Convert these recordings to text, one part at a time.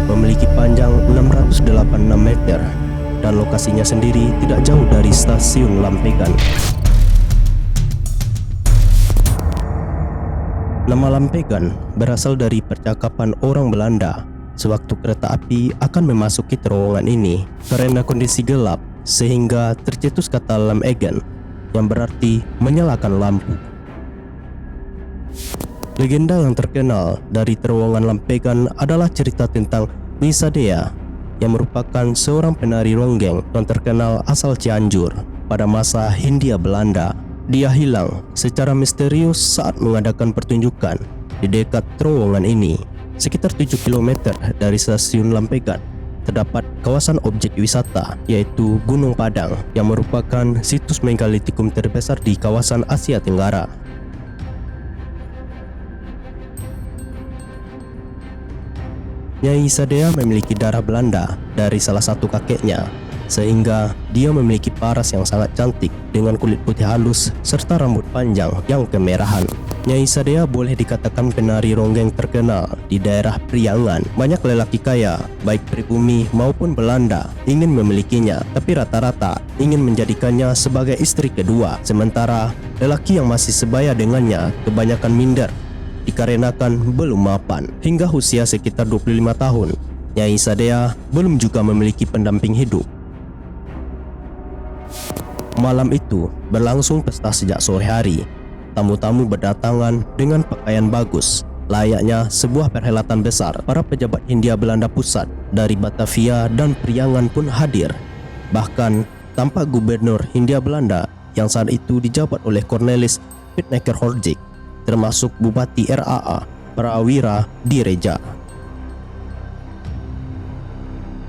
memiliki panjang 686 meter dan lokasinya sendiri tidak jauh dari stasiun Lampegan. Nama Lampegan berasal dari percakapan orang Belanda sewaktu kereta api akan memasuki terowongan ini karena kondisi gelap sehingga tercetus kata Lampegan yang berarti menyalakan lampu. Legenda yang terkenal dari terowongan Lampegan adalah cerita tentang Nyai Sadea yang merupakan seorang penari ronggeng yang terkenal asal Cianjur pada masa Hindia Belanda. Dia hilang secara misterius saat mengadakan pertunjukan di dekat terowongan ini. Sekitar 7 km dari stasiun Lampegan terdapat kawasan objek wisata yaitu Gunung Padang yang merupakan situs megalitikum terbesar di kawasan Asia Tenggara. Nyai Sadea memiliki darah Belanda dari salah satu kakeknya, sehingga dia memiliki paras yang sangat cantik dengan kulit putih halus serta rambut panjang yang kemerahan. Nyai Sadea boleh dikatakan penari ronggeng terkenal di daerah Priangan. Banyak lelaki kaya, baik pribumi maupun Belanda, ingin memilikinya, tapi rata-rata ingin menjadikannya sebagai istri kedua. Sementara lelaki yang masih sebaya dengannya kebanyakan minder dikarenakan belum mapan. Hingga usia sekitar 25 tahun, Nyai Sadea belum juga memiliki pendamping hidup. Malam itu berlangsung pesta sejak sore hari. Tamu-tamu berdatangan dengan pakaian bagus, layaknya sebuah perhelatan besar. Para pejabat Hindia Belanda Pusat dari Batavia dan Priangan pun hadir. Bahkan tampak Gubernur Hindia Belanda yang saat itu dijabat oleh Cornelis Pietneker-Horjik, termasuk Bupati RAA Prawira Direja.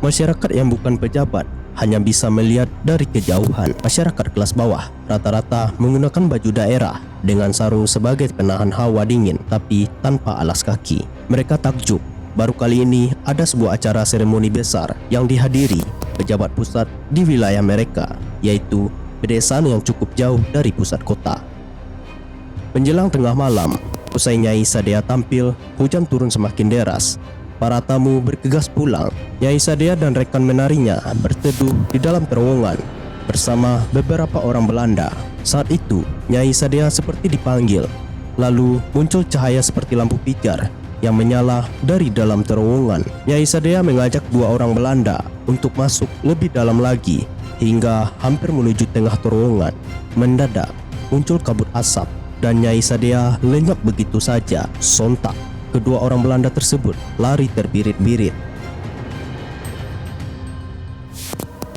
Masyarakat yang bukan pejabat hanya bisa melihat dari kejauhan. Masyarakat kelas bawah rata-rata menggunakan baju daerah dengan sarung sebagai penahan hawa dingin tapi tanpa alas kaki. Mereka takjub, baru kali ini ada sebuah acara seremoni besar yang dihadiri pejabat pusat di wilayah mereka, yaitu pedesaan yang cukup jauh dari pusat kota. Menjelang tengah malam, usai Nyai Sadea tampil, hujan turun semakin deras. Para tamu bergegas pulang. Nyai Sadea dan rekan menarinya berteduh di dalam terowongan bersama beberapa orang Belanda. Saat itu, Nyai Sadea seperti dipanggil. Lalu muncul cahaya seperti lampu pijar yang menyala dari dalam terowongan. Nyai Sadea mengajak dua orang Belanda untuk masuk lebih dalam lagi hingga hampir menuju tengah terowongan. Mendadak muncul kabut asap dan Nyai Sadea lenyap begitu saja. Sontak kedua orang Belanda tersebut lari terbirit-birit.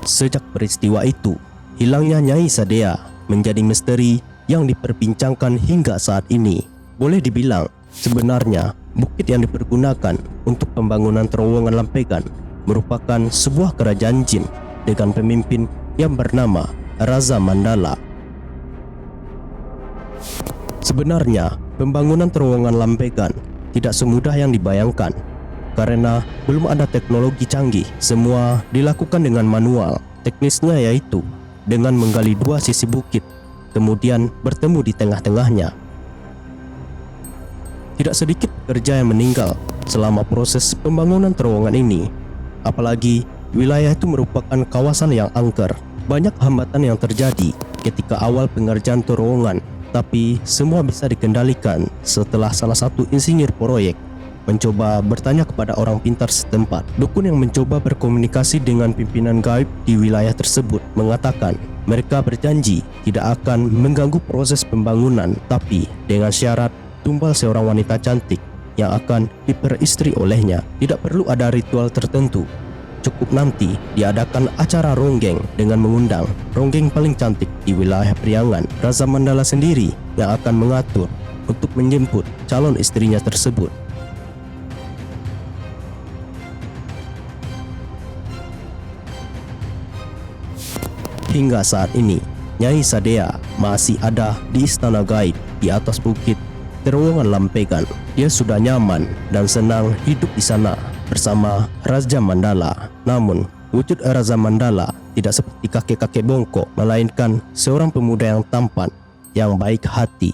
Sejak peristiwa itu, hilangnya Nyai Sadea menjadi misteri yang diperbincangkan hingga saat ini. Boleh dibilang, sebenarnya bukit yang dipergunakan untuk pembangunan terowongan Lampegan merupakan sebuah kerajaan jin dengan pemimpin yang bernama Raja Mandala. Sebenarnya, pembangunan terowongan Lampegan tidak semudah yang dibayangkan karena belum ada teknologi canggih. Semua dilakukan dengan manual. Teknisnya yaitu dengan menggali dua sisi bukit, kemudian bertemu di tengah-tengahnya. Tidak sedikit pekerja yang meninggal selama proses pembangunan terowongan ini. Apalagi wilayah itu merupakan kawasan yang angker. Banyak hambatan yang terjadi ketika awal pengerjaan terowongan, tapi semua bisa dikendalikan setelah salah satu insinyur proyek mencoba bertanya kepada orang pintar setempat. Dukun yang mencoba berkomunikasi dengan pimpinan gaib di wilayah tersebut mengatakan mereka berjanji tidak akan mengganggu proses pembangunan, tapi dengan syarat tumbal seorang wanita cantik yang akan diperistri olehnya. Tidak perlu ada ritual tertentu, cukup nanti diadakan acara ronggeng dengan mengundang ronggeng paling cantik di wilayah Priangan. Raja Mandala sendiri yang akan mengatur untuk menjemput calon istrinya tersebut. Hingga saat ini, Nyai Sadea masih ada di istana gaib di atas bukit terowongan Lampegan. Dia sudah nyaman dan senang hidup di sana bersama Raja Mandala. Namun, wujud Raja Mandala tidak seperti kakek-kakek bongkok, melainkan seorang pemuda yang tampan, yang baik hati.